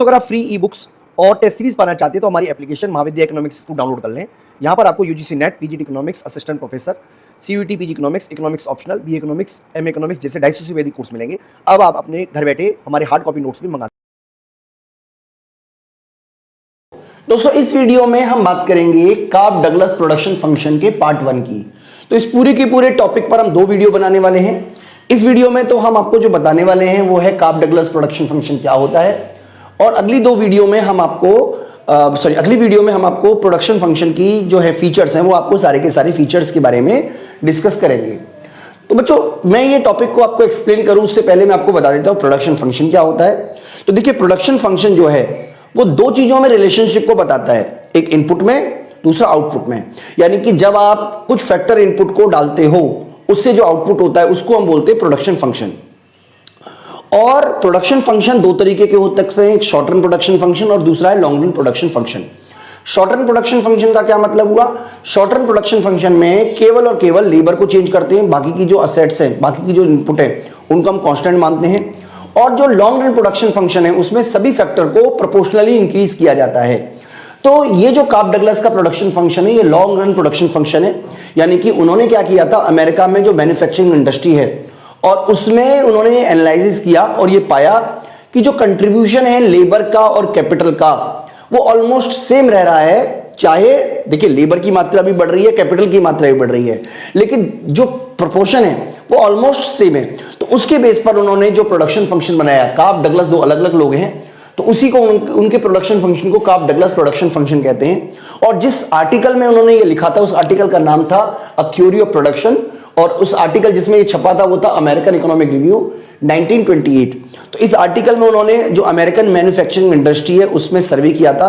तो अगर आप फ्री ई बुक्स और टेस्ट सीरीज पाना चाहते हैं तो हमारी एप्लीकेशन महाविद्या इकोनॉमिक्स को डाउनलोड कर लें। यहाँ पर आपको UGC NET, PGT economics, assistant professor, CUET PG economics, economics optional, B economics, M economics जैसे 250 से अधिक कोर्स मिलेंगे। अब आप अपने घर बैठे हमारे हार्ड कॉपी नोट्स भी मंगा सकते हैं। दोस्तों इस वीडियो में हम बात करेंगे कार्प डगलस प्रोडक्शन फंक्शन के पार्ट 1 की। तो इस पूरे के पूरे टॉपिक पर हम 2 वीडियो बनाने वाले हैं। इस वीडियो में तो हम आपको जो बताने वाले हैं वो है कार्प डगलस प्रोडक्शन फंक्शन क्या होता है, और अगली वीडियो में हम आपको प्रोडक्शन फंक्शन की जो है फीचर्स हैं वो आपको सारे के सारे फीचर्स के बारे में डिस्कस करेंगे। तो बच्चों मैं ये टॉपिक को आपको एक्सप्लेन करूं उससे पहले मैं आपको बता देता हूं प्रोडक्शन फंक्शन क्या होता है। तो देखिए प्रोडक्शन फंक्शन जो है वो 2 चीजों में रिलेशनशिप को बताता है, एक इनपुट में, दूसरा आउटपुट में। यानी कि जब आप कुछ फैक्टर इनपुट को डालते हो उससे जो आउटपुट होता है उसको हम बोलते हैं प्रोडक्शन फंक्शन। और प्रोडक्शन फंक्शन 2 तरीके के हो सकते हैं, एक शॉर्ट रन प्रोडक्शन फंक्शन और दूसरा है long run production function. Short run production function का क्या मतलब हुआ? शॉर्ट रन प्रोडक्शन फंक्शन में केवल और केवल लेबर को चेंज करते हैं, बाकी की जो असेट्स है, बाकी की जो इनपुट है उनको हम कांस्टेंट मानते हैं। और जो लॉन्ग रन प्रोडक्शन फंक्शन है उसमें सभी फैक्टर को प्रोपोर्शनली इंक्रीज किया जाता है। तो ये जो कार्प डगलस का प्रोडक्शन फंक्शन है ये लॉन्ग रन प्रोडक्शन फंक्शन है। यानी कि उन्होंने क्या किया था, अमेरिका में जो मैन्युफैक्चरिंग इंडस्ट्री है और उसमें उन्होंने एनालिसिस किया और ये पाया कि जो कंट्रीब्यूशन है लेबर का और कैपिटल का वो ऑलमोस्ट सेम रह रहा है। चाहे देखिए लेबर की मात्रा भी बढ़ रही है, कैपिटल की मात्रा भी बढ़ रही है, लेकिन जो प्रोपोर्शन है वो ऑलमोस्ट सेम है। तो उसके बेस पर उन्होंने जो प्रोडक्शन फंक्शन बनाया, कार्प डगलस 2 अलग अलग लोग हैं तो उसी को उनके प्रोडक्शन फंक्शन को कार्प डगलस प्रोडक्शन फंक्शन कहते हैं। और जिस आर्टिकल में उन्होंने ये लिखा था उस आर्टिकल का नाम था अ थ्योरी ऑफ प्रोडक्शन, और उस आर्टिकल जिसमें ये छपा था वो था अमेरिकन इकोनॉमिक रिव्यू 1928। तो इस आर्टिकल में उन्होंने जो अमेरिकन मैन्युफैक्चरिंग इंडस्ट्री है उसमें सर्वे किया था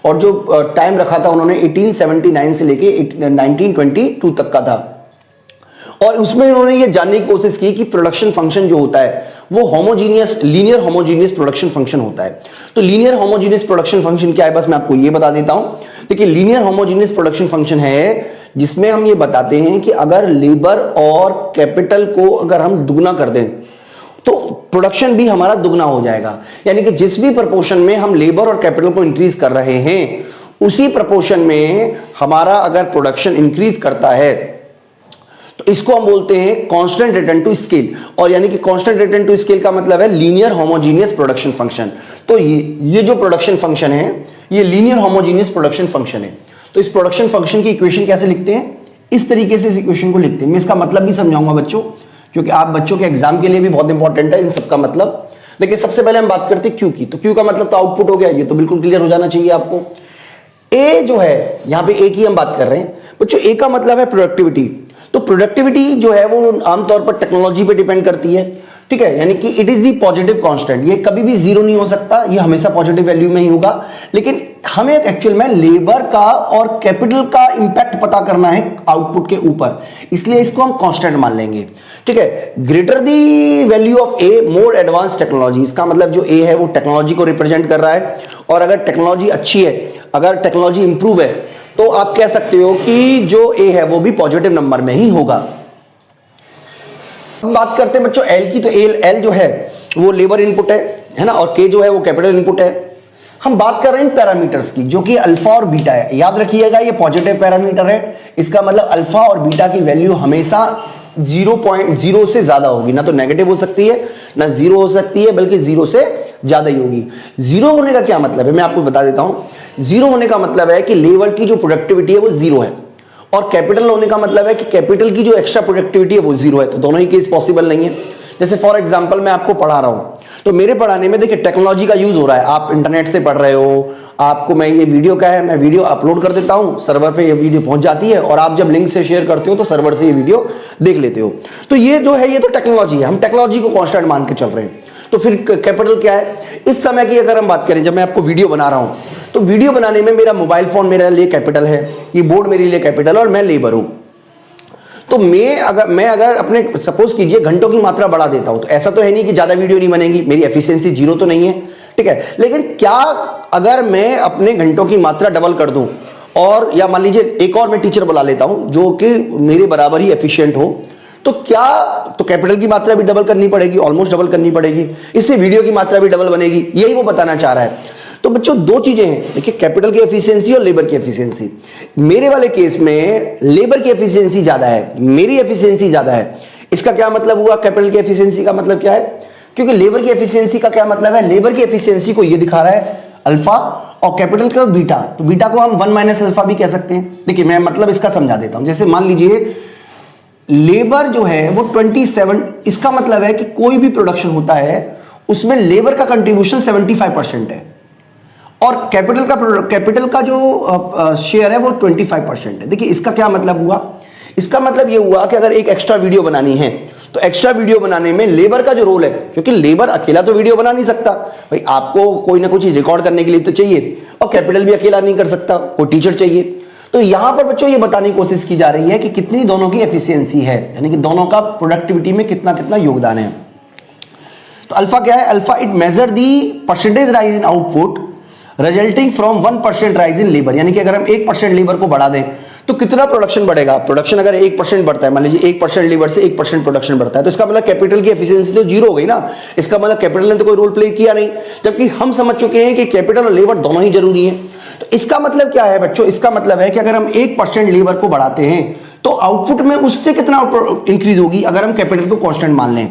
और जो टाइम रखा था उन्होंने 1879 से लेके 1922 तक का था। और उसमें उन्होंने ये जानने की कोशिश की कि प्रोडक्शन फंक्शन जो होता है वो homogeneous, linear homogeneous production function होता है। तो लीनियर होमोजीनियस प्रोडक्शन फंक्शन क्या है, बस मैं आपको ये बता देता हूं। देखिए लीनियर होमोजीनियस प्रोडक्शन फंक्शन है जिसमें हम ये बताते हैं कि अगर लेबर और कैपिटल को अगर हम दुगना कर दें तो प्रोडक्शन भी हमारा दुगना हो जाएगा। यानी कि जिस भी प्रोपोर्शन में हम लेबर और कैपिटल को इंक्रीज कर रहे हैं उसी प्रोपोर्शन में हमारा अगर प्रोडक्शन इंक्रीज करता है तो इसको हम बोलते हैं कांस्टेंट रिटर्न टू स्केल। और यानी कि कांस्टेंट रिटर्न टू स्केल का मतलब है लीनियर होमोजीनियस प्रोडक्शन फंक्शन। तो ये जो प्रोडक्शन फंक्शन है ये लीनियर होमोजीनियस प्रोडक्शन फंक्शन है। तो इस प्रोडक्शन फंक्शन की इक्वेशन कैसे लिखते हैं, इस तरीके से इस इक्वेशन को लिखते हैं। मैं इसका मतलब भी समझाऊंगा बच्चों, क्योंकि आप बच्चों के एग्जाम के लिए भी बहुत इंपॉर्टेंट है इन सबका मतलब। देखिए सबसे पहले हम बात करते हैं क्यू की। तो क्यू का मतलब तो आउटपुट हो गया, ये तो बिल्कुल क्लियर हो जाना चाहिए आपको। ए जो है यहां पे ए की हम बात कर रहे हैं बच्चों, ए का मतलब है प्रोडक्टिविटी। तो प्रोडक्टिविटी जो है वो आमतौर पर टेक्नोलॉजी पे डिपेंड करती है, ठीक है। यानी कि it is the positive constant, ये कभी भी 0 नहीं हो सकता, ये हमेशा पॉजिटिव वैल्यू में ही होगा। लेकिन हमें एक्चुअल में लेबर का और कैपिटल का इंपैक्ट पता करना है आउटपुट के ऊपर, इसलिए इसको हम कांस्टेंट मान लेंगे, ठीक है। Greater the value of A more advance technology, इसका मतलब जो ए है वो टेक्नोलॉजी को रिप्रेजेंट कर रहा है। और अगर टेक्नोलॉजी अच्छी है, अगर टेक्नोलॉजी इंप्रूव है तो आप कह सकते हो कि जो ए है वो भी पॉजिटिव नंबर में ही होगा। हम बात करते हैं बच्चों एल की। तो एल जो है वो लेबर इनपुट है ना, और के जो है वो कैपिटल इनपुट है। हम बात कर रहे हैं पैरामीटर्स की जो कि अल्फा और बीटा है। याद रखिएगा ये पॉजिटिव पैरामीटर है, इसका मतलब अल्फा और बीटा की वैल्यू हमेशा 0.0 से ज्यादा होगी, ना तो नेगेटिव हो सकती है ना 0 हो सकती है, बल्कि 0 से ज्यादा ही होगी। 0 होने का क्या मतलब है मैं आपको बता देता हूं। 0 होने का मतलब है कि लेबर की जो प्रोडक्टिविटी है वो 0 है, और कैपिटल होने का मतलब है कि कैपिटल की जो एक्स्ट्रा प्रोडक्टिविटी है वो 0 है। तो दोनों ही केस पॉसिबल नहीं है। जैसे फॉर एग्जांपल मैं आपको पढ़ा रहा हूं तो मेरे पढ़ाने में देखिए टेक्नोलॉजी का यूज हो रहा है, आप इंटरनेट से पढ़ रहे हो, आपको मैं ये वीडियो का है मैं वीडियो अपलोड कर देता हूं, सर्वर पे ये वीडियो पहुंच जाती है और आप जब लिंक से शेयर करते हो तो सर्वर से ये वीडियो देख लेते हो। तो ये जो है ये तो टेक्नोलॉजी है, हम टेक्नोलॉजी को कांस्टेंट मान के चल रहे हैं। तो फिर कैपिटल क्या है? इस समय की अगर हम बात करें, जब मैं आपको वीडियो बना रहा हूं तो वीडियो बनाने में मेरा मोबाइल फोन मेरे लिए कैपिटल है, ये बोर्ड मेरे लिए कैपिटल और मैं लेबर हूं। तो मैं अगर अपने सपोज कीजिए घंटों की मात्रा बढ़ा देता हूं, तो ऐसा तो है नहीं कि ज्यादा वीडियो नहीं बनेगी, मेरी एफिशिएंसी 0 तो नहीं है, ठीक है। लेकिन क्या अगर मैं अपने घंटों की मात्रा डबल कर दूं, और या मान लीजिए एक और मैं टीचर बुला लेता हूं जो कि मेरे बराबर ही एफिशिएंट हो, तो क्या तो कैपिटल की मात्रा भी डबल करनी पड़ेगी, ऑलमोस्ट डबल करनी पड़ेगी, इससे वीडियो की मात्रा भी डबल बनेगी, यही वो बताना चाह रहा है। तो बच्चों दो चीजें हैं, देखिए कैपिटल की एफिशिएंसी और लेबर की एफिशिएंसी। मेरे वाले केस में लेबर की एफिशिएंसी ज्यादा है, मेरी एफिशिएंसी ज्यादा है। इसका क्या मतलब हुआ? कैपिटल की एफिशिएंसी का मतलब क्या है? क्योंकि लेबर की एफिशिएंसी का क्या मतलब है? लेबर की एफिशिएंसी को ये दिखा रहा है अल्फा, और कैपिटल का बीटा, तो बीटा को हम 1 माइनस अल्फा भी कह सकते हैं। देखिए मैं मतलब इसका समझा देता हूं। जैसे मान लीजिए लेबर जो है वो 27, इसका मतलब है कि कोई भी प्रोडक्शन होता है उसमें लेबर का कंट्रीब्यूशन 75% है, और कैपिटल का जो शेयर है वो 25% है। देखिए इसका क्या मतलब हुआ? इसका मतलब ये हुआ कि अगर एक एक्स्ट्रा वीडियो बनानी है तो एक्स्ट्रा वीडियो बनाने में लेबर का जो रोल है, क्योंकि लेबर अकेला तो वीडियो बना नहीं सकता भाई, आपको कोई ना कोई चीज रिकॉर्ड करने के लिए तो चाहिए, और कैपिटल भी अकेला नहीं कर सकता, वो टीचर चाहिए। तो यहां पर बच्चों ये बताने की कोशिश की जा रही है कि कितनी दोनों की एफिशिएंसी है, यानी कि दोनों का प्रोडक्टिविटी में कितना कितना योगदान है। तो अल्फा क्या है? Alpha it measure the percentage rise in output resulting from 1% rise in labour, यानी कि अगर हम 1% लेबर को बढ़ा दें तो कितना प्रोडक्शन बढ़ेगा? प्रोडक्शन अगर 1% बढ़ता है, मान लीजिए 1% लेबर से 1% प्रोडक्शन बढ़ता है, तो इसका मतलब कैपिटल की एफिशिएंसी तो जीरो हो गई ना। इसका मतलब कैपिटल ने तो कोई रोल प्ले किया नहीं, जबकि हम समझ चुके हैं कि कैपिटल और लेबर दोनों ही जरूरी है। तो इसका मतलब क्या है बच्चों? इसका मतलब है कि अगर हम 1% लेबर को बढ़ाते हैं तो आउटपुट में उससे कितना इंक्रीज होगी अगर हम कैपिटल को कांस्टेंट मान लें।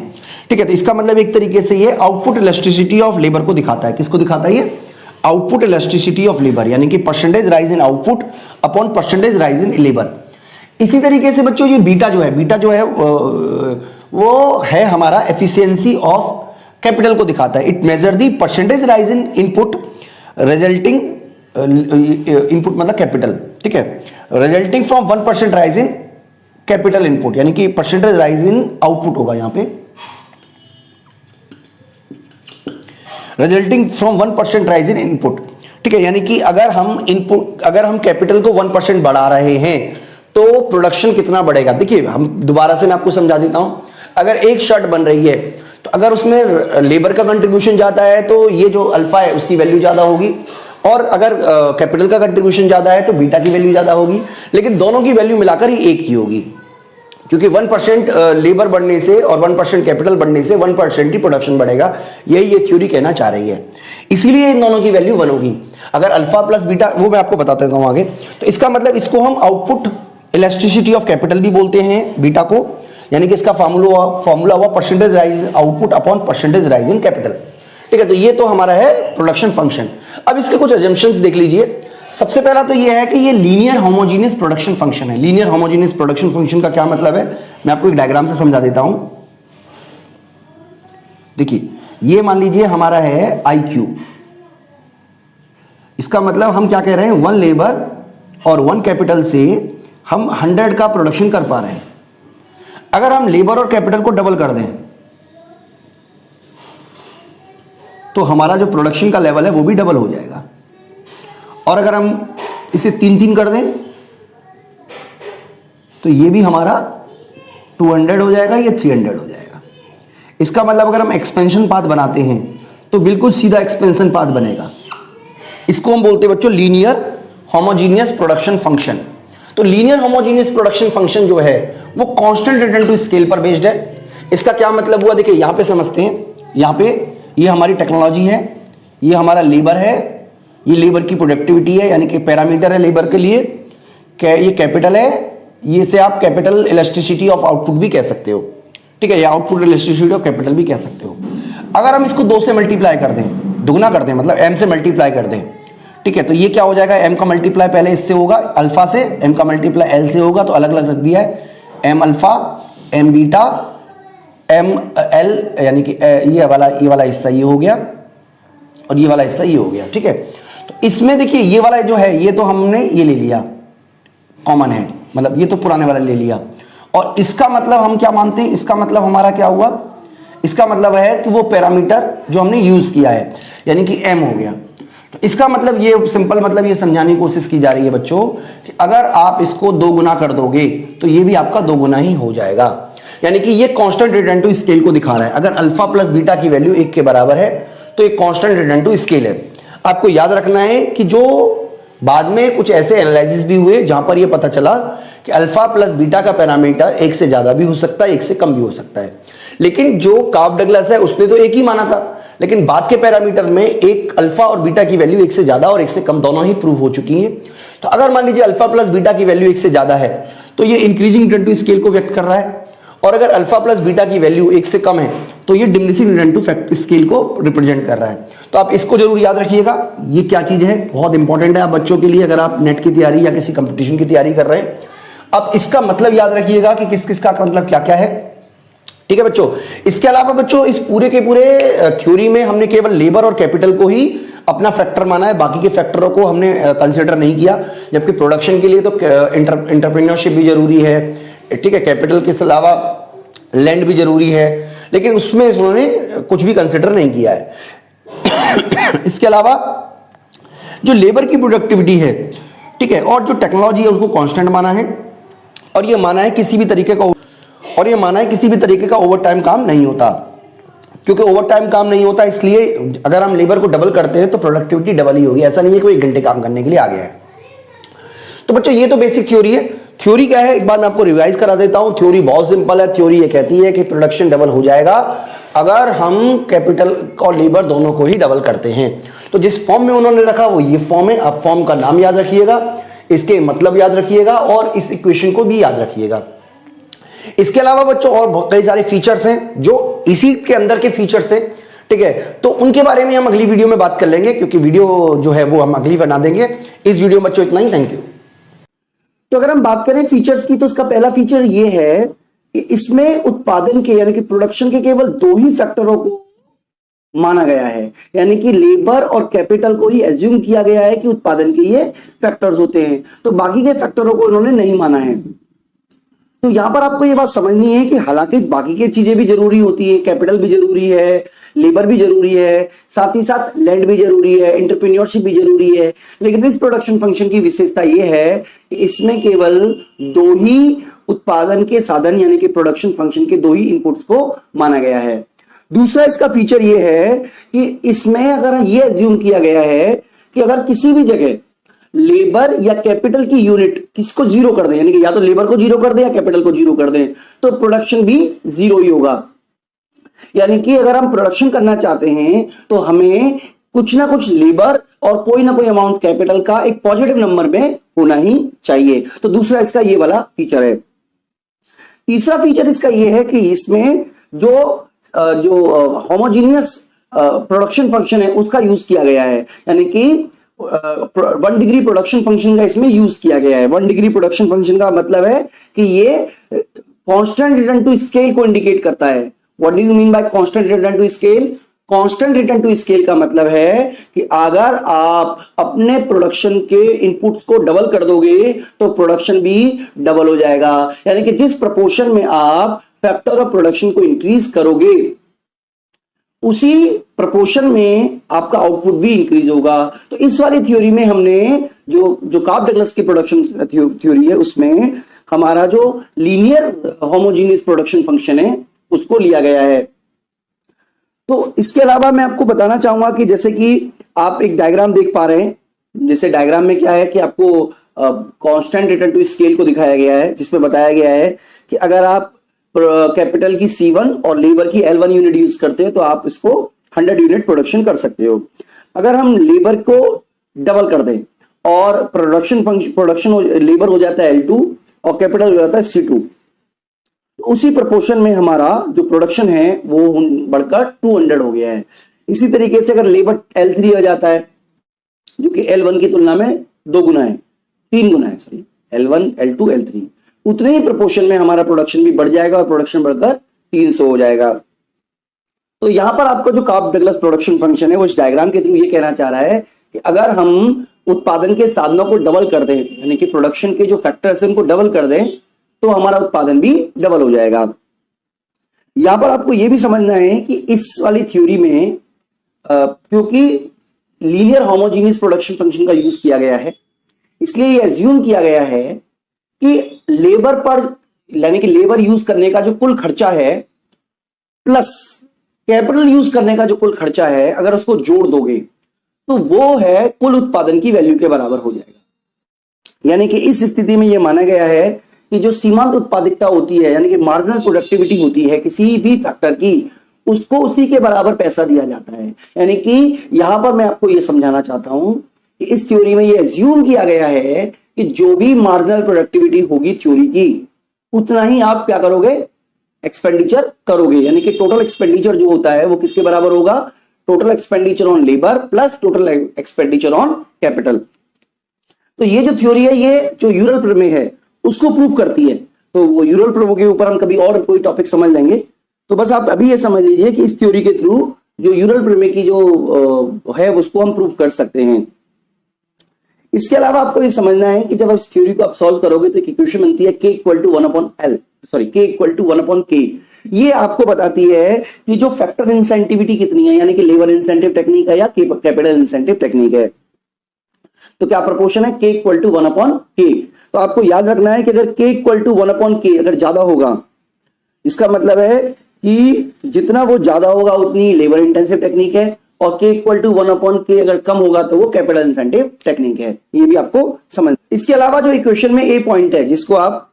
ठीक है, तो इसका मतलब एक तरीके से ये आउटपुट इलास्टिसिटी ऑफ लेबर को दिखाता है। किसको दिखाता है ये? आउटपुट इलास्टिसिटी ऑफ लेबर, यानी कि percentage rise in output upon percentage rise in labour. इसी तरीके से बच्चों ये बीटा जो है वो है हमारा एफिशिएंसी ऑफ कैपिटल को दिखाता है। It measure the percentage rise in input resulting, input मतलब कैपिटल, ठीक है, resulting from 1% rise in capital input, यानी कि परसेंटेज राइज इन आउटपुट होगा यहां पे, resulting from 1% rise in input. ठीक है, यानी कि अगर हम कैपिटल को 1% बढ़ा रहे हैं तो प्रोडक्शन कितना बढ़ेगा? देखिए हम दोबारा से मैं आपको समझा देता हूं। अगर एक शर्ट बन रही है तो अगर उसमें लेबर का कंट्रीब्यूशन ज्यादा है तो ये जो अल्फा है उसकी वैल्यू ज्यादा होगी, और अगर कैपिटल का कंट्रीब्यूशन ज्यादा है तो बीटा की वैल्यू ज्यादा होगी, लेकिन दोनों की वैल्यू मिलाकर ही एक ही होगी, क्योंकि 1% लेबर बढ़ने से और 1% कैपिटल बढ़ने से 1% ही प्रोडक्शन बढ़ेगा। यही ये थ्योरी कहना चाह रही है, इसीलिए इन दोनों की वैल्यू 1 होगी। अगर अल्फा प्लस बीटा, वो मैं आपको बताता हूं आगे। तो इसका मतलब इसको हम आउटपुट इलास्टिसिटी ऑफ कैपिटल भी बोलते हैं बीटा को, यानी कि इसका फॉर्मूला हुआ percentage rise output upon percentage rise in capital. ठीक है, तो ये तो हमारा है प्रोडक्शन फंक्शन। अब इसके कुछ अजम्पशंस देख लीजिए। सबसे पहला तो ये है कि ये लीनियर होमोजेनियस प्रोडक्शन फंक्शन है। लीनियर होमोजेनियस प्रोडक्शन फंक्शन का क्या मतलब है, मैं आपको एक डायग्राम से समझा देता हूं। देखिए ये मान लीजिए हमारा है IQ, इसका मतलब हम क्या कह रहे हैं, 1 लेबर और 1 कैपिटल से हम 100 का प्रोडक्शन कर पा रहे हैं। अगर हम लेबर और कैपिटल को डबल कर दें तो हमारा जो प्रोडक्शन का लेवल है वो भी डबल हो जाएगा, और अगर हम इसे 3-3 कर दें तो ये भी हमारा 200 हो जाएगा, ये 300 हो जाएगा। इसका मतलब अगर हम एक्सपेंशन पाथ बनाते हैं तो बिल्कुल सीधा एक्सपेंशन पाथ बनेगा। इसको हम बोलते हैं बच्चों लीनियर होमोजीनियस प्रोडक्शन फंक्शन। तो लीनियर होमोजीनियस प्रोडक्शन फंक्शन जो है वो कांस्टेंट रिटर्न टू स्केल पर बेस्ड है। इसका क्या मतलब हुआ, देखिए यहां पे समझते हैं। यहां पे ये हमारी टेक्नोलॉजी है, ये हमारा लेबर है, ये लेबर की प्रोडक्टिविटी है, यानी कि पैरामीटर है लेबर के लिए, ये कैपिटल है, ये से आप कैपिटल इलास्टिसिटी ऑफ आउटपुट भी कह सकते हो। ठीक है, या आउटपुट इलास्टिसिटी ऑफ कैपिटल भी कह सकते हो। अगर हम इसको 2 से मल्टीप्लाई कर दें, दुगना कर दें, मतलब m से मल्टीप्लाई कर दें, ठीक है, तो ये क्या हो जाएगा, m का मल्टीप्लाई पहले इससे होगा अल्फा से, m का मल्टीप्लाई l से होगा, तो अलग अलग रख दिया है, m alpha, m beta, m l, यानी कि ये वाला हिस्सा ये हो गया और ये वाला हिस्सा ये हो गया। ठीक है, तो इसमें देखिए ये वाला जो है ये तो हमने ये ले लिया, कॉमन है, मतलब ये तो पुराने वाला ले लिया, और इसका मतलब हम क्या मानते हैं, इसका मतलब हमारा क्या हुआ, इसका मतलब है कि वो पैरामीटर जो हमने यूज किया है, यानी कि m हो गया। तो इसका मतलब ये सिंपल मतलब ये समझाने की कोशिश की जा रही है बच्चों कि अगर आप इसको 2 गुना कर दोगे तो ये भी आपका 2 गुना ही हो जाएगा, यानी कि ये कांस्टेंट रिटर्न टू स्केल को दिखा रहा है। अगर अल्फा प्लस बीटा की वैल्यू 1 के बराबर है तो ये कांस्टेंट रिटर्न टू स्केल है। आपको याद रखना है कि जो बाद में कुछ ऐसे एनालिसिस भी हुए जहां पर यह पता चला कि अल्फा प्लस बीटा का पैरामीटर एक से ज्यादा भी हो सकता है, एक से कम भी हो सकता है। लेकिन जो कार्प डगलस है उसने तो एक ही माना था, लेकिन बाद के पैरामीटर में एक अल्फा और बीटा की वैल्यू एक से ज्यादा और एक से कम दोनों ही प्रूव हो चुकी हैं। तो अगर मान लीजिए अल्फा प्लस बीटा की वैल्यू एक से ज्यादा है तो ये इंक्रीजिंग रिटर्न टू स्केल को व्यक्त कर रहा है, और अगर अल्फा प्लस बीटा की वैल्यू एक से कम है तो ये डिमिनिशिंग रिटर्न टू स्केल को रिप्रेजेंट कर रहा है। तो आप इसको जरूर याद रखिएगा, ये क्या चीज है, बहुत इंपॉर्टेंट है आप बच्चों के लिए अगर आप नेट की तैयारी या किसी कंपटीशन की तैयारी कर रहे हैं। अब इसका मतलब याद रखिएगा कि किस किस का मतलब क्या क्या है, ठीक है बच्चों। इसके अलावा बच्चों इस पूरे के पूरे थ्योरी में हमने केवल लेबर और कैपिटल को ही अपना फैक्टर माना है, बाकी के फैक्टरों को हमने कंसिडर नहीं किया। जबकि प्रोडक्शन के लिए तो एंटरप्रेन्योरशिप भी जरूरी है, ठीक है, कैपिटल के अलावा लैंड भी जरूरी है, लेकिन उसमें उन्होंने कुछ भी कंसिडर नहीं किया है। इसके अलावा जो लेबर की प्रोडक्टिविटी है, ठीक है, और जो टेक्नोलॉजी है उसको कांस्टेंट माना है, और ये माना है किसी भी तरीके का ओवर टाइम काम नहीं होता। क्योंकि ओवर टाइम काम नहीं होता इसलिए अगर हम लेबर को डबल करते हैं तो प्रोडक्टिविटी डबल ही होगी, ऐसा नहीं है कि 1 घंटे काम करने के लिए आ गया है। तो बच्चों ये तो बेसिक थ्योरी है। थ्योरी क्या है एक बार मैं आपको रिवाइज करा देता हूं। थ्योरी बहुत सिंपल है। थ्योरी ये कहती है कि प्रोडक्शन डबल हो जाएगा अगर हम कैपिटल और लेबर दोनों को ही डबल करते हैं। तो जिस फॉर्म में उन्होंने रखा वो ये फॉर्म है। आप फॉर्म का नाम याद रखिएगा, इसके मतलब याद रखिएगा और इस इक्वेशन को भी याद रखिएगा। इसके अलावा बच्चों और कई सारे फीचर्स हैं जो इसी के अंदर के फीचर्स हैं, ठीक है, तो उनके बारे में हम अगली वीडियो में बात कर लेंगे, क्योंकि वीडियो जो है वो हम अगली बना देंगे। इस वीडियो में बच्चों इतना ही, थैंक यू। तो अगर हम बात करें फीचर्स की तो इसका पहला फीचर ये है कि इसमें उत्पादन के यानी कि प्रोडक्शन के केवल 2 ही फैक्टरों को माना गया है, यानी कि लेबर और कैपिटल को ही एज्यूम किया गया है कि उत्पादन के ये फैक्टर्स होते हैं, तो बाकी के फैक्टरों को इन्होंने नहीं माना है। तो यहां पर आपको ये बात समझनी है कि हालांकि बाकी की चीजें भी जरूरी होती है, कैपिटल भी जरूरी है, लेबर भी जरूरी है, साथ ही साथ लैंड भी जरूरी है, एंटरप्रेन्योरशिप भी जरूरी है, लेकिन इस प्रोडक्शन फंक्शन की विशेषता ये है कि इसमें केवल 2 ही उत्पादन के साधन यानी कि प्रोडक्शन फंक्शन के 2 ही इनपुट्स को माना गया है। दूसरा इसका फीचर ये है कि इसमें अगर ये एज्यूम किया गया है कि अगर किसी भी जगह लेबर या कैपिटल की यूनिट किसको 0 कर दें, यानी कि या तो लेबर को 0 कर दें या कैपिटल को 0 कर दें, तो प्रोडक्शन भी 0 ही होगा। यानी कि अगर हम प्रोडक्शन करना चाहते हैं तो हमें कुछ ना कुछ लेबर और कोई ना कोई अमाउंट कैपिटल का एक पॉजिटिव नंबर में होना ही चाहिए। तो दूसरा इसका ये वाला फीचर है। तीसरा फीचर इसका ये है कि इसमें जो होमोजीनियस प्रोडक्शन फंक्शन है उसका यूज किया गया है, यानी कि 1 डिग्री प्रोडक्शन फंक्शन का इसमें यूज किया गया है। 1 डिग्री प्रोडक्शन फंक्शन का मतलब है कि ये कांस्टेंट रिटर्न टू स्केल को इंडिकेट करता है। What do you mean by constant return to scale? Constant return to scale का मतलब है कि अगर आप अपने प्रोडक्शन के इनपुट्स को डबल कर दोगे तो प्रोडक्शन भी डबल हो जाएगा, यानी कि जिस प्रपोर्शन में आप फैक्टर ऑफ प्रोडक्शन को इंक्रीज करोगे उसी प्रपोर्शन में आपका आउटपुट भी इंक्रीज होगा। तो इस वाली थ्योरी में हमने जो कार्प डगलस की प्रोडक्शन थ्योरी है उसमें हमारा जो लीनियर होमोजीनियस प्रोडक्शन फंक्शन है उसको लिया गया है। तो इसके अलावा मैं आपको बताना चाहूंगा कि जैसे कि आप एक डायग्राम देख पा रहे हैं, जैसे डायग्राम में क्या है कि आपको कांस्टेंट रिटर्न टू स्केल को दिखाया गया है, जिसमें बताया गया है कि अगर आप कैपिटल की C1 और लेबर की L1 यूनिट यूज करते हैं तो आप इसको 100 यूनिट प्रोडक्शन कर सकते हो। अगर हम लेबर को डबल कर दें और प्रोडक्शन लेबर हो जाता है L2 और कैपिटल हो जाता है C2, उसी प्रोपोर्शन में हमारा जो प्रोडक्शन है वो बढ़कर 200 हो गया है। इसी तरीके से अगर लेबर L3 हो जाता है जो कि L1 की तुलना में 2 गुना है, 3 गुना है, सॉरी, L1 L2 L3, उतने ही प्रोपोर्शन में हमारा प्रोडक्शन भी बढ़ जाएगा और प्रोडक्शन बढ़कर 300 हो जाएगा। तो यहां पर आपको जो कार्प डगलस प्रोडक्शन फंक्शन है वो इस डायग्राम के थ्रू ये कहना चाह रहा है कि अगर हम उत्पादन के साधनों को डबल कर दें, यानी कि प्रोडक्शन के जो फैक्टर्स हैं उनको डबल कर दें, तो हमारा उत्पादन भी डबल हो जाएगा। यहां पर आपको यह भी समझना है कि इस वाली थ्योरी में क्योंकि लीनियर होमोजीनियस प्रोडक्शन फंक्शन का यूज किया गया है, इसलिए यह एज्यूम किया गया है कि लेबर पर, यानी कि लेबर यूज करने का जो कुल खर्चा है प्लस कैपिटल यूज करने का जो कुल खर्चा है, अगर उसको जोड़ दोगे तो वो है कुल उत्पादन की वैल्यू के बराबर हो जाएगा। यानी कि इस स्थिति में यह माना गया है कि जो सीमांत उत्पादकता होती है, यानी कि मार्जिनल प्रोडक्टिविटी होती है किसी भी फैक्टर की, उसको उसी के बराबर पैसा दिया जाता है। यानी कि यहां पर मैं आपको यह समझाना चाहता हूं कि इस थ्योरी में यह एज्यूम किया गया है कि जो भी मार्जिनल प्रोडक्टिविटी होगी थ्योरी की, उतना ही आप क्या करोगे, एक्सपेंडिचर करोगे। यानी कि टोटल एक्सपेंडिचर जो होता है वो किसके बराबर होगा, total expenditure on labour plus total expenditure on capital. तो ये जो थ्योरी है, ये जो यूरल प्रमेय है उसको प्रूव करती है। तो वो यूरल प्रमेय के ऊपर हम कभी और कोई टॉपिक समझ लेंगे। तो बस आप अभी ये समझ लीजिए कि इस थ्योरी के थ्रू जो यूरल प्रमेय की जो है उसको हम प्रूव कर सकते हैं। इसके अलावा आपको ये समझना है कि जब आप इस थ्योरी को आप सॉल्व करोगे तो एक इक्वेशन बनती है k equal to 1/L, sorry k equal to 1/K। ये आपको बताती है कि जो फैक्टर इंसेंटिविटी कितनी है, यानी कि लेबर इंसेंटिव टेक्निक है या कैपिटल इंसेंटिव टेक्निक है। तो क्या प्रोपोर्शन है, k इक्वल टू 1/K। तो आपको याद रखना है कि अगर k इक्वल टू 1/K अगर ज्यादा होगा, इसका मतलब है कि जितना वो ज्यादा होगा उतनी लेबर इंटेंसिव टेक्निक है, और k इक्वल टू 1/K अगर कम होगा तो वो कैपिटल इंसेंटिव टेक्निक है। ये भी आपको समझ। इसके अलावा जो इक्वेशन में ए पॉइंट है जिसको आप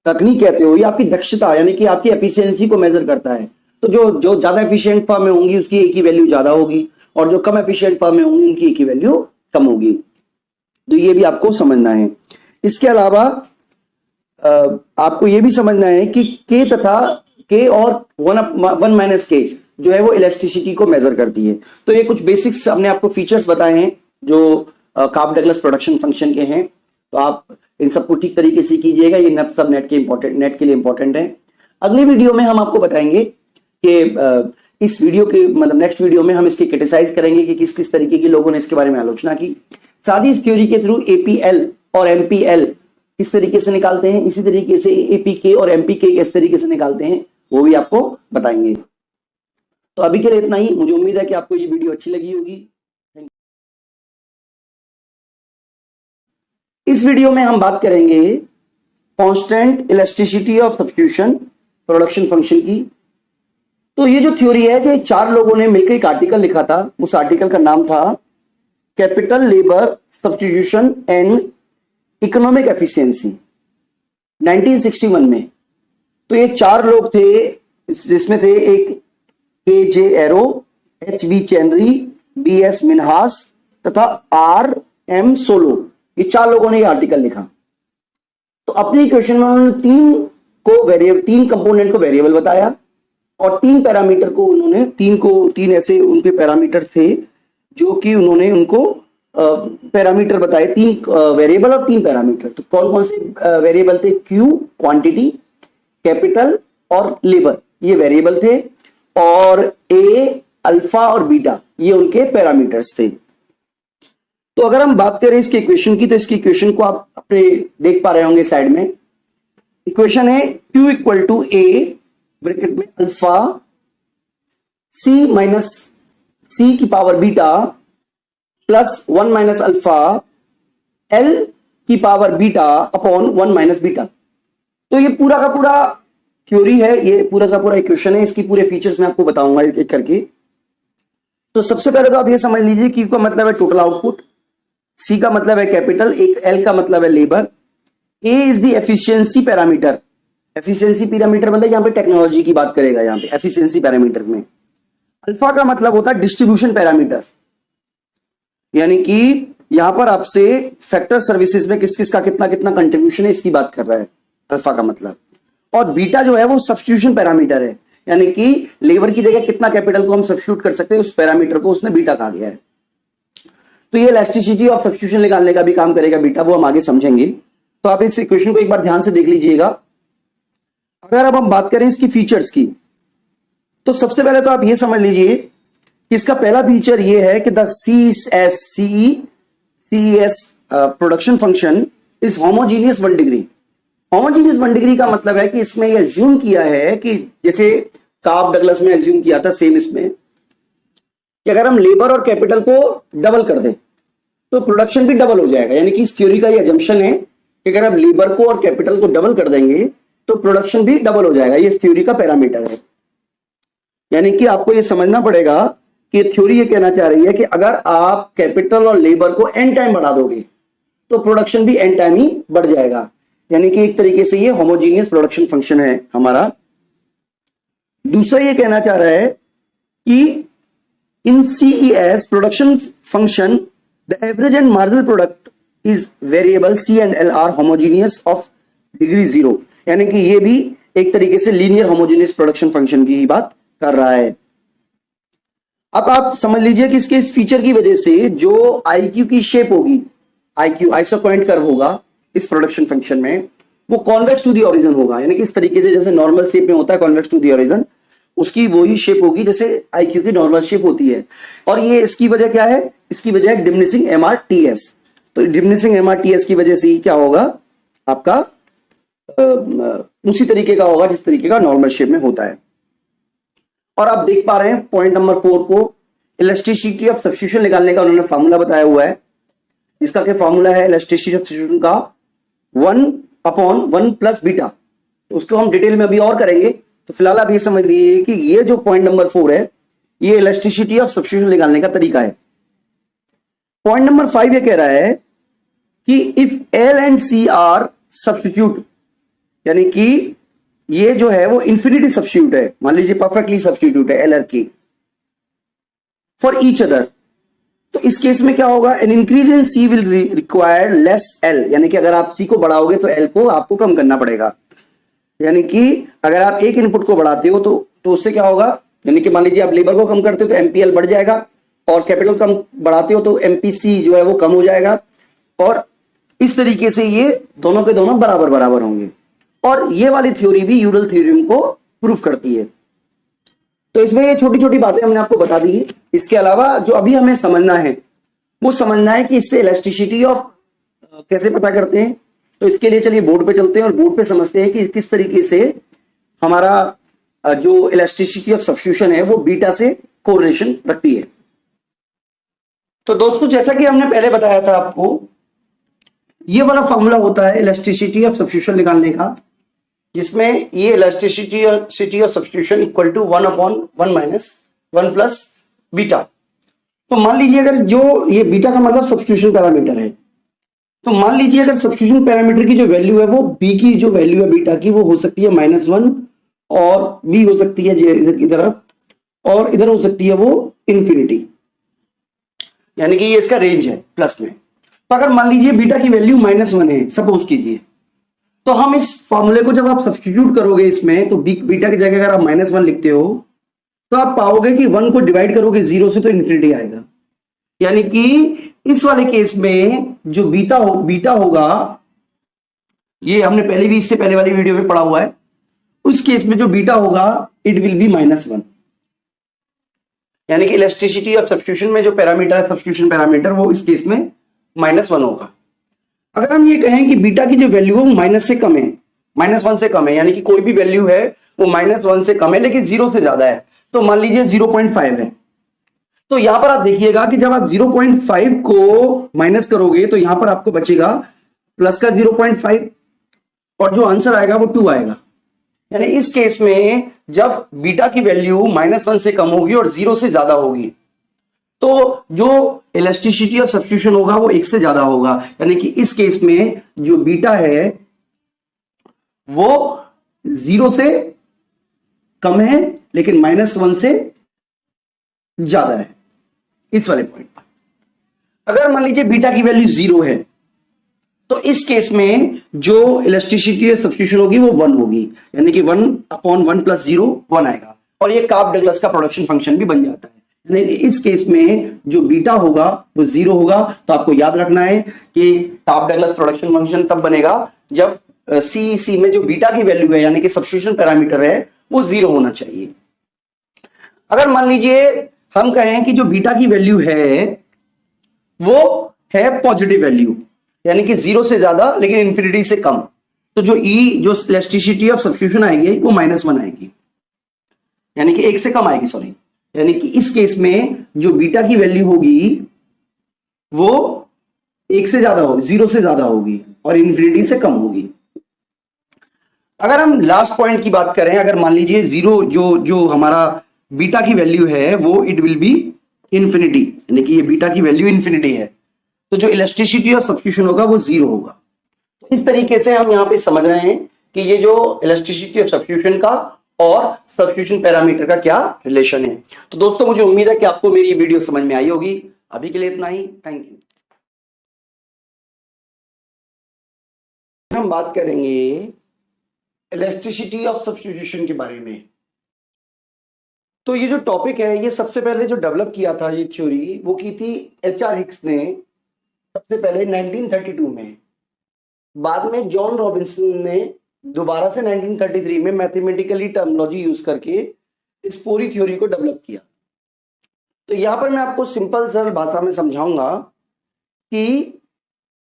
तकनीक कहते हो, ये आपकी दक्षता यानी कि आपकी एफिशिएंसी को मेजर करता है। तो जो ज्यादा एफिशिएंट फर्म में होंगी उसकी ए की वैल्यू ज्यादा होगी, और जो कम एफिशिएंट फर्म में होंगी उनकी ए की वैल्यू कम होगी। तो ये भी आपको समझना है। इसके अलावा आपको ये भी समझना है कि k तथा k और 1 - k जो है वो इलास्टिसिटी को मेजर करती है। तो ये कुछ बेसिक्स हमने आपको फीचर्स बताए हैं जो कार्प डगलस प्रोडक्शन फंक्शन के हैं। तो आप इन सबको ठीक तरीके से कीजिएगा, ये सब नेट के लिए इंपॉर्टेंट है। अगली वीडियो में हम आपको बताएंगे कि इस वीडियो के मतलब नेक्स्ट वीडियो में हम इसकी क्रिटिसाइज करेंगे कि किस किस तरीके के लोगों ने इसके बारे में आलोचना की। साथ ही इस थ्योरी के थ्रू एपीएल और एमपीएल किस तरीके से निकालते हैं, इसी तरीके से एपीके और एमपीके किस तरीके से निकालते हैं वो भी आपको बताएंगे। तो अभी के लिए इतना ही। मुझे उम्मीद है कि आपको ये वीडियो अच्छी लगी होगी। इस वीडियो में हम बात करेंगे constant elasticity of substitution production function की। तो ये जो थ्योरी है, जो 4 लोगों ने मिलकर एक आर्टिकल लिखा था, उस आर्टिकल का नाम था capital labour substitution and economic efficiency 1961 में। तो ये 4 लोग थे, जिसमें थे एक KJ arrow, HB चेनरी, BS Minhas तथा RM सोलो। ये 4 लोगों ने ये आर्टिकल लिखा। तो अपनी इक्वेशन में उन्होंने 3 कंपोनेंट को वेरिएबल बताया, और 3 पैरामीटर को उन्होंने 3 ऐसे उनके पैरामीटर थे जो कि उन्होंने उनको पैरामीटर बताए, 3 वेरिएबल और 3 पैरामीटर। तो कौन कौन से वेरिएबल थे, Q क्वांटिटी, कैपिटल और लेबर ये वेरिएबल थे, और A अल्फा और बीटा ये उनके पैरामीटर्स थे। तो अगर हम बात करें इसके इक्वेशन की, तो इसकी इक्वेशन को आप अपने देख पा रहे होंगे साइड में। इक्वेशन है Q equal to A bracket में अल्फा C की power beta plus 1 minus alpha L की power beta upon 1 minus beta. तो ये पूरा का पूरा थ्योरी है, ये पूरा का पूरा इक्वेशन है। इसकी पूरे फीचर्स मैं आपको बताऊंगा एक एक करके। तो सबसे पहले तो आप ये समझ लीजिए Q का मतलब है टोटल आउटपुट, C का मतलब है कैपिटल, एक L का मतलब है labour, A is the efficiency parameter. Efficiency parameter मतलब यहां पे टेक्नोलॉजी की बात करेगा यहां पे एफिशिएंसी पैरामीटर में। अल्फा का मतलब होता है डिस्ट्रीब्यूशन पैरामीटर, यानी कि यहां पर आपसे फैक्टर सर्विसेज में किस किस का कितना कितना कंट्रीब्यूशन है इसकी बात कर रहा है अल्फा का मतलब। और बीटा जो है वो सब्स्टिट्यूशन पैरामीटर है, यानी कि लेबर की जगह कितना कैपिटल को हम सब्स्टिट्यूट कर सकते हैं, उस पैरामीटर को उसने बीटा कहा गया है। तो ये इलास्टिसिटी ऑफ सब्स्टिट्यूशन निकालने का भी काम करेगा बीटा, वो हम आगे समझेंगे। तो आप इस इक्वेशन को एक बार ध्यान से देख लीजिएगा। अगर अब हम बात करें इसकी फीचर्स की, तो सबसे पहले तो आप ये समझ लीजिए कि इसका पहला फीचर ये है कि the CES production function is homogeneous 1 degree. Homogeneous 1 degree का मतलब है कि इसमें यह एज्यूम किया है कि जैसे कार्प डगलस में एज्यूम किया था, सेम इसमें कि अगर हम लेबर और कैपिटल को डबल कर दें तो प्रोडक्शन भी डबल हो जाएगा। यानी कि इस थ्योरी का यह एजम्पशन है कि अगर हम लेबर को और कैपिटल को डबल कर देंगे तो प्रोडक्शन भी डबल हो जाएगा। ये इस थ्योरी का पैरामीटर है। यानी कि आपको यह समझना पड़ेगा कि थ्योरी ये कहना चाह रही है कि अगर आप कैपिटल और लेबर को n टाइम बढ़ा दोगे तो प्रोडक्शन भी n टाइम ही बढ़ जाएगा। यानी कि एक तरीके से ये होमोजीनियस प्रोडक्शन फंक्शन है हमारा। दूसरा ये कहना चाह रहा है कि in CES production function the average and marginal product is variable C and L are homogeneous of degree 0। यानी कि ये भी एक तरीके से लीनियर होमोजीनियस प्रोडक्शन फंक्शन की ही बात कर रहा है। अब आप समझ लीजिए कि इसके इस फीचर की वजह से जो IQ की शेप होगी, IQ आइसोपॉइंट कर्व होगा इस प्रोडक्शन फंक्शन में, वो कॉन्वेक्स टू द ओरिजिन होगा। यानी कि इस तरीके से जैसे नॉर्मल शेप में होता है कॉन्वेक्स टू द ओरिजिन, उसकी वही शेप होगी जैसे IQ की नॉर्मल शेप होती है। और ये इसकी वजह क्या है? इसकी वजह है डिमिनिशिंग MRTS। तो डिमिनिशिंग MRTS की वजह से ही क्या होगा आपका उसी तरीके का होगा जिस तरीके का नॉर्मल शेप में होता है। और आप देख पा रहे हैं पॉइंट नंबर 4 को, इलास्टिसिटी ऑफ सब्स्टिट्यूशन निकालने का उन्होंने फार्मूला बताया हुआ है। इसका क्या फार्मूला है इलास्टिसिटी ऑफ सब्स्टिट्यूशन का? 1/1 प्लस बीटा। तो उसको हम डिटेल में अभी और करेंगे। तो फिलहाल आप ये समझ लीजिए कि ये जो पॉइंट नंबर 4 है ये इलास्टिसिटी ऑफ सब्स्टिट्यूशन निकालने का तरीका है। पॉइंट नंबर 5 ये कह रहा है कि if L and C are substitute, यानी कि ये जो है वो इंफिनिटी सब्स्टिट्यूट है, मान लीजिए परफेक्टली सब्स्टिट्यूट है L और K फॉर ईच अदर, तो इस केस में क्या होगा? An increase in C will require less L। यानी कि अगर आप C को बढ़ाओगे तो L को आपको कम करना पड़ेगा। यानी कि अगर आप एक इनपुट को बढ़ाते हो तो उससे क्या होगा? यानी कि मान लीजिए आप लेबर को कम करते हो तो MPL बढ़ जाएगा, और कैपिटल कम बढ़ाते हो तो MPC जो है वो कम हो जाएगा। और इस तरीके से ये दोनों के दोनों बराबर बराबर होंगे। और ये वाली थ्योरी भी यूरल थ्योरम को प्रूव करती है। तो इसमें ये छोटी छोटी बातें हमने आपको बता दी। इसके अलावा जो अभी हमें समझना है वो समझना है कि इससे इलास्टिसिटी ऑफ कैसे पता करते हैं। तो इसके लिए चलिए बोर्ड पे चलते हैं और बोर्ड पे समझते हैं कि किस तरीके से हमारा जो इलास्टिसिटी ऑफ सब्स्टिट्यूशन है वो बीटा से कोरिलेशन रखती है। तो दोस्तों जैसा कि हमने पहले बताया था आपको, ये वाला फॉर्मूला होता है इलास्टिसिटी ऑफ सब्स्टिट्यूशन निकालने का, जिसमें ये elasticity of substitution equal to 1/1 minus 1 plus beta. तो मान लीजिए अगर जो ये बीटा का मतलब सब्स्टिट्यूशन पैरामीटर है, तो मान लीजिए अगर सब्स्टिट्यूशन पैरामीटर की जो वैल्यू है वो बी की जो वैल्यू है बीटा की वो हो सकती है -1, और बी हो सकती है इधर की तरफ, और इधर हो सकती है वो इंफिनिटी। यानी कि ये इसका रेंज है प्लस में। तो अगर मान लीजिए बीटा की वैल्यू -1 है सपोज कीजिए, तो हम इस फॉर्मूले को जब आप सब्स्टिट्यूट करोगे इसमें, तो बीटा की जगह अगर आप -1 लिखते हो तो आप पाओगे कि 1 को डिवाइड करोगे 0 से तो इंफिनिटी आएगा। यानी कि इस वाले केस में जो बीटा होगा, ये हमने पहले भी इससे पहले वाली वीडियो में पढ़ा हुआ है, उस केस में जो बीटा होगा इट विल बी -1। यानी कि इलास्टिसिटी ऑफ सब्स्टिट्यूशन में जो पैरामीटर है सब्स्टिट्यूशन पैरामीटर वो इस केस में -1 होगा। अगर हम ये कहें कि बीटा की जो वैल्यू है वो माइनस से कम है, -1 से कम है, यानी कि कोई भी वैल्यू है वो -1 से कम है लेकिन 0 से ज्यादा है, तो मान लीजिए 0.5 है, तो यहां पर आप देखिएगा कि जब आप 0.5 को माइनस करोगे तो यहां पर आपको बचेगा प्लस का 0.5, और जो आंसर आएगा वो 2 आएगा। यानी इस केस में जब बीटा की वैल्यू -1 से कम होगी और 0 से ज्यादा होगी, तो जो इलास्टिसिटी ऑफ सब्स्टिट्यूशन होगा वो 1 से ज्यादा होगा। यानी कि इस केस में जो बीटा है वो 0 से कम है लेकिन -1 से ज्यादा है इस वाले पॉइंट पर। अगर मान लीजिए बीटा की वैल्यू 0 है, तो इस केस में जो इलास्टिसिटी ऑफ सब्स्टिट्यूशन होगी वो 1 होगी। यानी कि 1/1 प्लस 0 1 आएगा, और ये कार्ब डगलस का प्रोडक्शन फंक्शन भी बन जाता है। यानी कि इस केस में जो बीटा होगा वो 0 होगा। तो आपको याद रखना है कि कार्ब डगलस प्रोडक्शन फंक्शन तब बनेगा जब सी में जो बीटा की वैल्यू है यानी कि सब्स्टिट्यूशन पैरामीटर है वो 0 होना चाहिए। अगर मान लीजिए हम कहें कि जो बीटा की वैल्यू है वो है पॉजिटिव वैल्यू, यानी कि 0 से ज्यादा लेकिन इंफिनिटी से कम, तो जो जो इलास्टिसिटी ऑफ सब्स्टिट्यूशन आएगी वो -1 आएगी, यानी कि 1 से कम आएगी, सॉरी। यानी कि इस केस में जो बीटा की वैल्यू होगी वो 1 से ज्यादा होगी, 0 से ज्यादा होगी और इंफिनिटी से कम होगी। अगर हम लास्ट पॉइंट की बात करें, अगर मान लीजिए 0 जो हमारा बीटा की वैल्यू है वो इट विल बी इन्फिनिटी, यानी कि ये बीटा की वैल्यू इन्फिनिटी है, तो जो इलास्टिसिटी ऑफ सब्स्टिट्यूशन होगा वो जीरो होगा। तो इस तरीके से हम यहाँ पे समझ रहे हैं कि ये जो इलास्टिसिटी ऑफ सब्स्टिट्यूशन का और सब्स्टिट्यूशन पैरामीटर का क्या रिलेशन है। तो दोस्तों मुझे उम्मीद है कि आपको मेरी ये वीडियो समझ में आई होगी। अभी के लिए इतना ही, थैंक यू। हम बात करेंगे इलास्टिसिटी ऑफ सब्स्टिट्यूशन के बारे में। तो ये जो टॉपिक है, ये सबसे पहले जो डेवलप किया था ये थ्योरी, वो की थी एच.आर. हिक्स ने सबसे पहले 1932 में। बाद में जॉन रॉबिन्सन ने दोबारा से 1933 में मैथमेटिकली टर्मिनोलॉजी यूज करके इस पूरी थ्योरी को डेवलप किया। तो यहां पर मैं आपको सिंपल सरल भाषा में समझाऊंगा कि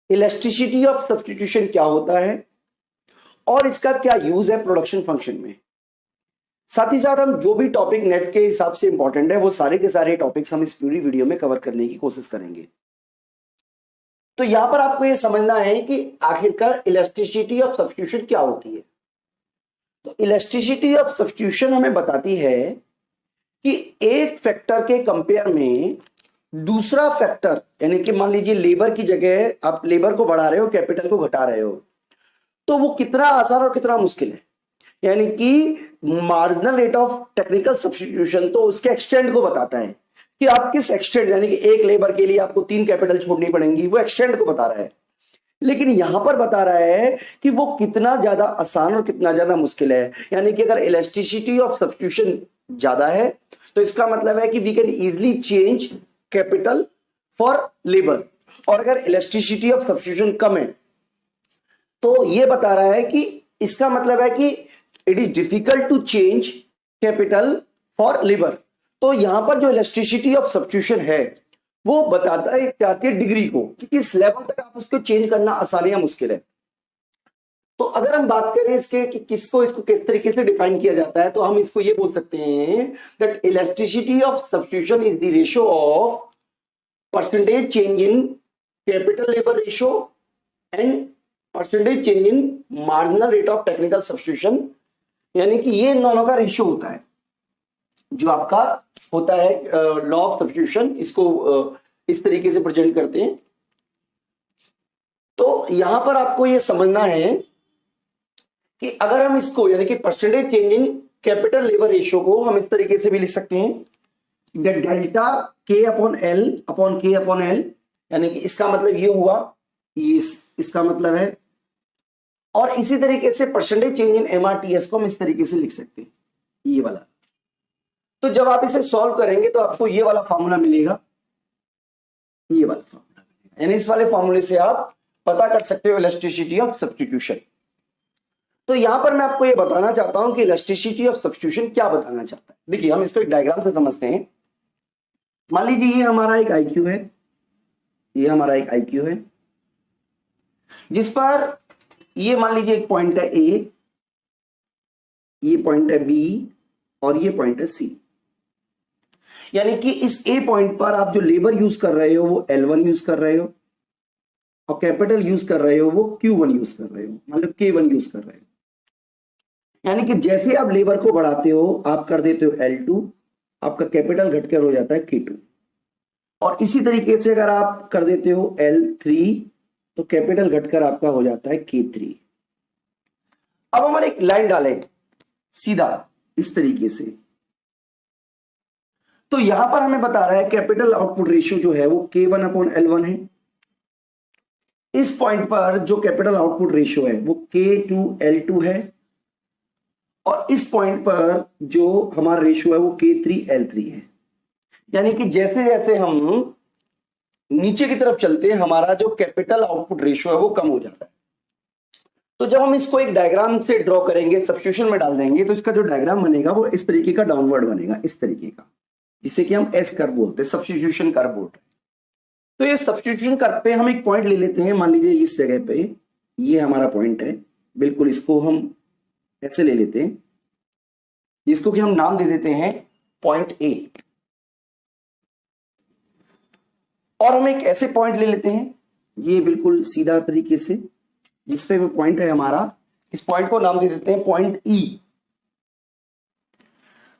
इलास्टिसिटी ऑफ सब्स्टिट्यूशन क्या होता है और इसका क्या यूज है प्रोडक्शन फंक्शन में। साथ ही साथ हम जो भी टॉपिक नेट के हिसाब से इंपॉर्टेंट है वो सारे के सारे टॉपिक्स हम इस पूरी वीडियो में कवर करने की कोशिश करेंगे। तो यहां पर आपको यह समझना है कि आखिरकार इलास्टिसिटी ऑफ सब्स्टिट्यूशन क्या होती है। तो इलास्टिसिटी ऑफ सब्स्टिट्यूशन हमें बताती है कि एक फैक्टर के कंपेयर में दूसरा फैक्टर, यानी कि मान लीजिए लेबर की जगह आप लेबर को बढ़ा रहे हो, कैपिटल को घटा रहे हो, तो वो कितना आसान और कितना मुश्किल है। यानी कि marginal rate of technical substitution तो उसके एक्सटेंड को बताता है कि आप किस एक्सटेंड, यानी कि एक लेबर के लिए आपको 3 कैपिटल छोड़नी पड़ेंगी, वो एक्सटेंड को बता रहा है। लेकिन यहां पर बता रहा है कि वो कितना ज्यादा आसान और कितना ज्यादा मुश्किल है। यानी कि अगर इलास्टिसिटी ऑफ सब्स्टिट्यूशन ज्यादा है तो इसका मतलब है कि we can easily change capital for labour, और अगर इलास्टिसिटी ऑफ सब्स्टिट्यूशन कम है तो ये बता रहा है कि इसका मतलब है कि it is difficult to change capital for labour. तो यहां पर जो इलास्टिसिटी ऑफ सब्स्टिट्यूशन है वो बताता है क्या डिग्री को, कि किस लेवल तक आप उसको चेंज करना आसान या मुश्किल है। तो अगर हम बात करें इसके कि इसको किस तरीके से डिफाइन किया जाता है, तो हम इसको ये बोल सकते हैं that elasticity of substitution is the ratio of percentage change in capital labour ratio and percentage change in marginal rate of technical substitution. यानी कि ये दोनों का रेशियो होता है जो आपका होता है लॉ ऑफ सब्स्टिट्यूशन, इसको इस तरीके से प्रेजेंट करते हैं। तो यहां पर आपको ये समझना है कि अगर हम इसको, यानी कि percentage change in capital labour ratio को हम इस तरीके से भी लिख सकते हैं डेल्टा के अपॉन एल, यानी कि इसका मतलब ये हुआ, ये इसका मतलब है। और इसी तरीके से परसेंटेज चेंज इन एमआरटीएस को हम इस तरीके से लिख सकते हैं, ये वाला। तो जब आप इसे सॉल्व करेंगे तो आपको ये वाला फॉर्मूला मिलेगा, ये वाला फॉर्मूला, यानी इस वाले फॉर्मूले से आप पता कर सकते हो इलास्टिसिटी ऑफ सब्स्टिट्यूशन। तो यहां पर मैं आपको ये बताना चाहता हूं कि इलास्टिसिटी ऑफ सब्स्टिट्यूशन क्या बताना चाहता है। देखिए हम इसको एक डायग्राम से समझते हैं। मान लीजिए ये हमारा एक आईक्यू है, ये हमारा एक आईक्यू है जिस पर ये मान लीजिए एक पॉइंट है ए, ये पॉइंट है बी और ये पॉइंट है सी। यानी कि इस ए पॉइंट पर आप जो लेबर यूज कर रहे हो वो L1 यूज कर रहे हो और कैपिटल यूज कर रहे हो वो Q1 यूज कर रहे हो, मतलब K1 यूज कर रहे हो। यानी कि जैसे आप लेबर को बढ़ाते हो आप कर देते हो L2, आपका कैपिटल घटकर हो जाता है K2, और इसी तरीके से अगर आप कर देते हो L3 तो कैपिटल घटकर आपका हो जाता है K3। अब हम एक लाइन डालें सीधा इस तरीके से, तो यहां पर हमें बता रहा है कैपिटल आउटपुट रेशियो जो है वो K1 अपॉन L1 है। इस पॉइंट पर जो कैपिटल आउटपुट रेशियो है वो K2 L2 है, और इस पॉइंट पर जो हमारा रेशियो है वो K3 L3 है। यानी कि जैसे जैसे हम नीचे की तरफ चलते हैं हमारा जो कैपिटल आउटपुट रेशियो है वो कम हो जाता है। तो जब हम इसको एक डायग्राम से ड्रॉ करेंगे, सब्स्टिट्यूशन में डाल देंगे, तो इसका जो डायग्राम बनेगा वो इस तरीके का डाउनवर्ड बनेगा, इस तरीके का, जिसे कि हम एस कर्व बोलते हैं, सब्स्टिट्यूशन कर्व बोलते हैं। तो ये सब्स्टिट्यूशन कर्व पे हम एक पॉइंट ले लेते हैं, मान लीजिए इस जगह पे ये हमारा पॉइंट है, बिल्कुल इसको हम ऐसे ले लेते हैं, इसको कि हम नाम दे देते हैं पॉइंट ए। और हम एक ऐसे पॉइंट ले लेते हैं, ये बिल्कुल सीधा तरीके से जिस पे भी पॉइंट है हमारा, इस पॉइंट को नाम दे देते हैं पॉइंट ई।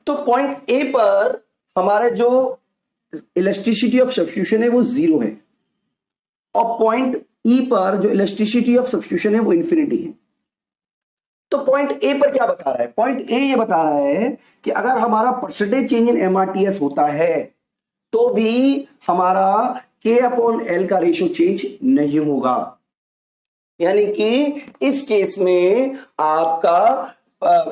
तो पॉइंट ए पर हमारे जो इलेस्टिसिटी ऑफ सब्स्टिट्यूशन है वो 0 है, और पॉइंट ई पर जो इलेस्टिसिटी ऑफ सब्स्टिट्यूशन है वो इंफिनिटी है। तो पॉइंट ए पर क्या बता रहा है? पॉइंट ए ये बता रहा है कि अगर हमारा परसेंटेज चेंज इन एमआरटीएस होता है तो भी हमारा K/L का रेशियो चेंज नहीं होगा। यानी कि इस केस में आपका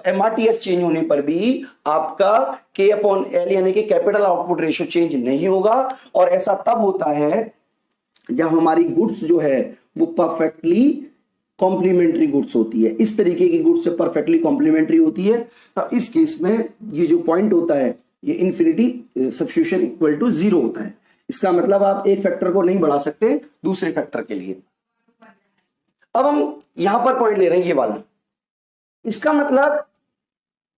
एमआरटीएस चेंज होने पर भी आपका K/L यानी कि कैपिटल आउटपुट रेशियो चेंज नहीं होगा। और ऐसा तब होता है जब हमारी गुड्स जो है वो परफेक्टली कॉम्प्लीमेंट्री गुड्स होती है। इस तरीके की गुड्स से परफेक्टली कॉम्प्लीमेंट्री होती है, तो इस केस में ये जो पॉइंट होता है ये इंफिनिटी सब्स्टिट्यूशन इक्वल टू 0 होता है। इसका मतलब आप एक फैक्टर को नहीं बढ़ा सकते दूसरे फैक्टर के लिए। अब हम यहां पर पॉइंट ले रहे हैं ये वाला, इसका मतलब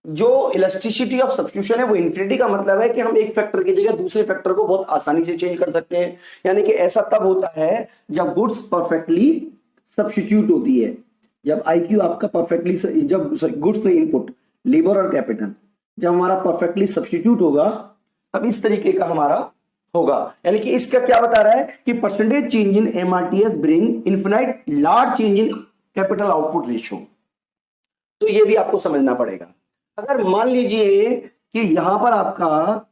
जो इलास्टिसिटी ऑफ सब्स्टिट्यूशन है वो इंफिनिटी का मतलब है कि हम एक फैक्टर की जगह दूसरे फैक्टर को बहुत आसानी से चेंज कर सकते हैं। यानी कि ऐसा तब होता है जब गुड्स परफेक्टली सब्स्टिट्यूट होती है, जब आईक्यू आपका परफेक्टली जब गुड्स में इनपुट लेबर और कैपिटल जब हमारा परफेक्टली सब्स्टिट्यूट होगा तब इस तरीके का हमारा होगा। यानी कि इसका क्या बता रहा है कि percentage change in MRTS bring infinite large change in capital output ratio. तो ये भी आपको समझना पड़ेगा। अगर मान लीजिए कि यहां पर आपका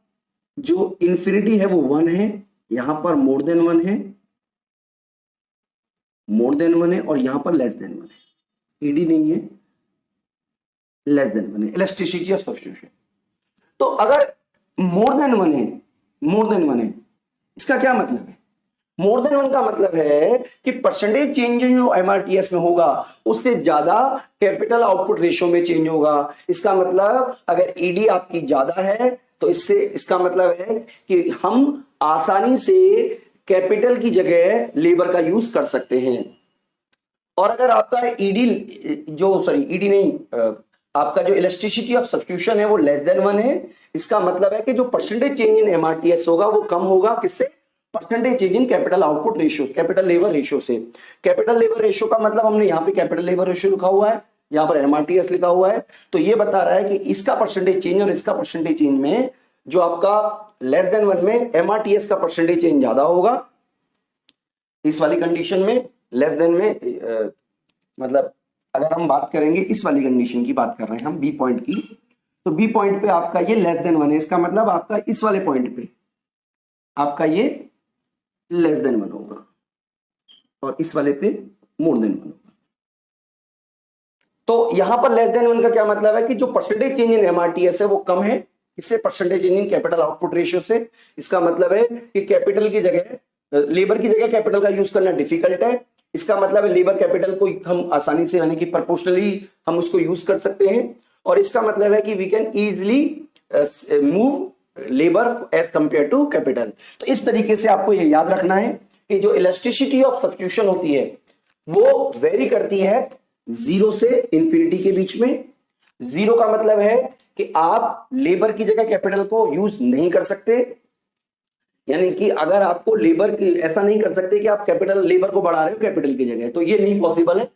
जो इंफिनिटी है वो 1 है, यहां पर मोर देन 1 है, मोर देन 1 है, और यहां पर लेस देन 1 है, ईडी नहीं है, लेस देन 1 है, इलास्टिसिटी ऑफ सब्स्टिट्यूशन। तो अगर मोर देन 1 है, मोर देन 1 है, इसका क्या मतलब है? मोर देन 1 का मतलब है कि परसेंटेज चेंज जो एमआरटीएस में होगा उससे ज्यादा कैपिटल आउटपुट रेशियो में चेंज होगा। इसका मतलब अगर ईडी आपकी ज्यादा है तो इससे इसका मतलब है कि हम आसानी से कैपिटल की जगह लेबर का यूज कर सकते हैं। और अगर आपका ईडी नहीं, आपका जो इलास्टिसिटी ऑफ सब्स्टिट्यूशन है वो लेस देन 1 है, इसका मतलब है कि जो परसेंटेज चेंज इन एमआरटीएस होगा वो कम होगा किससे? Percentage change in capital output ratio, capital labour ratio से। कैपिटल लेबर रेशियो का मतलब हमने यहाँ पे कैपिटल लेबर रेशियो लिखा हुआ है, यहाँ पर एमआरटीएस लिखा हुआ है, तो ये बता रहा है कि इसका परसेंटेज चेंज और इसका परसेंटेज चेंज में जो आपका लेस देन 1 में एमआरटीएस का परसेंटेज चेंज ज्यादा होगा। इस वाली कंडीशन में लेस देन में मतलब अगर हम बात करेंगे इस वाली कंडीशन की बात कर रहे हैं हम बी पॉइंट की, तो बी पॉइंट पे आपका ये लेस देन 1 है, इसका मतलब आपका इस वाले पॉइंट पे आपका ये लेस देन 1 होगा और इस वाले पे मोर देन 1 होगा। तो यहां पर लेस देन 1 का क्या मतलब है कि जो परसेंटेज चेंज इन एमआरटीएस है वो कम है, इससे percentage change in capital output ratio से। इसका मतलब है कि कैपिटल की जगह लेबर की जगह कैपिटल का यूज करना डिफिकल्ट है। इसका मतलब है लेबर कैपिटल को हम आसानी से यानी कि प्रोपोर्शनली हम उसको यूज कर सकते हैं। और इसका मतलब है कि we can easily move labour as compare to capital. तो इस तरीके से आपको ये याद रखना है कि जो इलास्टिसिटी ऑफ सब्स्टिट्यूशन होती है वो वेरी करती है 0 से इंफिनिटी के बीच में। 0 का मतलब है कि आप लेबर की जगह कैपिटल को यूज नहीं कर सकते, यानी कि अगर आपको लेबर की ऐसा नहीं कर सकते कि आप कैपिटल लेबर को बढ़ा रहे हो कैपिटल की जगह, तो ये नहीं पॉसिबल है।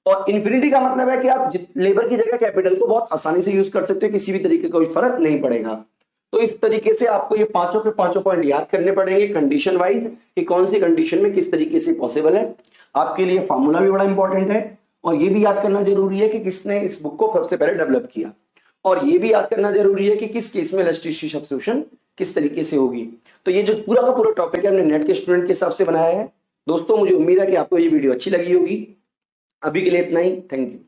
और इंफिनिटी का मतलब है कि आप लेबर की जगह कैपिटल को बहुत आसानी से यूज कर सकते हो, किसी भी तरीके का कोई फर्क नहीं पड़ेगा। तो इस तरीके से आपको ये पांचों के पांचों पॉइंट याद करने पड़ेंगे कंडीशन वाइज कि कौन सी कंडीशन में किस तरीके से पॉसिबल है। आपके लिए फॉर्मूला भी बड़ा इंपॉर्टेंट है और ये भी याद करना जरूरी है कि किसने इस बुक को सबसे पहले डेवलप किया, और ये भी याद करना जरूरी है कि किस केस में इलास्टिसिटी सब्स्टिट्यूशन किस तरीके से होगी। तो ये जो पूरा का पूरा टॉपिक है हमने नेट के स्टूडेंट के हिसाब से बनाया है। दोस्तों मुझे उम्मीद है कि आपको ये वीडियो अच्छी लगी होगी। अभी के लिए इतना ही, थैंक यू।